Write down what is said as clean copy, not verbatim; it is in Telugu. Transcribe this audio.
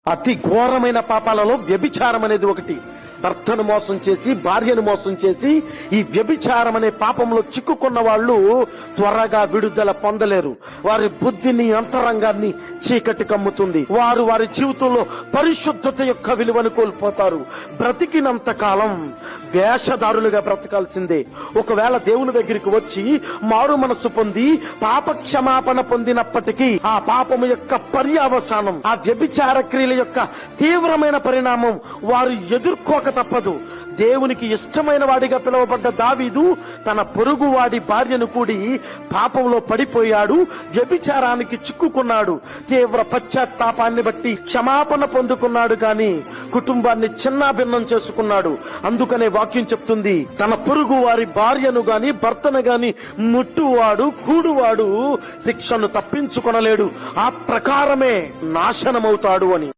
అతి ఘోరమైన పాపాలలో వ్యభిచారం అనేది ఒకటి. భర్తను మోసం చేసి భార్యను మోసం చేసి ఈ వ్యభిచారం అనే పాపంలో చిక్కుకున్న వాళ్ళు త్వరగా విడుదల పొందలేరు. వారి బుద్ధిని అంతరంగాన్ని చీకటి కమ్ముతుంది. వారు వారి జీవితంలో పరిశుద్ధత యొక్క విలువను కోల్పోతారు. బ్రతికినంత కాలం వేషధారులుగా బ్రతకాల్సిందే. ఒకవేళ దేవుని దగ్గరికి వచ్చి మారు మనస్సు పొంది పాప క్షమాపణ పొందినప్పటికీ ఆ పాపము యొక్క పర్యావసానం, ఆ వ్యభిచార క్రియల యొక్క తీవ్రమైన పరిణామం వారు ఎదుర్కోక తప్పదు. దేవునికి ఇష్టమైన వాడిగా పిలువబడ్డ దావీదు తన పొరుగు వాడి భార్యను కూడి పాపంలో పడిపోయాడు, వ్యభిచారానికి చిక్కుకున్నాడు. తీవ్ర పశ్చాత్తాపాన్ని బట్టి క్షమాపణ పొందుకున్నాడు, గాని కుటుంబాన్ని చిన్నాభిన్నం చేసుకున్నాడు. అందుకనే వాక్యం చెప్తుంది, తన పొరుగు వారి భార్యను గాని భర్తను గాని ముట్టువాడు కూడువాడు శిక్షను తప్పించుకొనలేడు, ఆ ప్రకారమే నాశనమవుతాడు అని.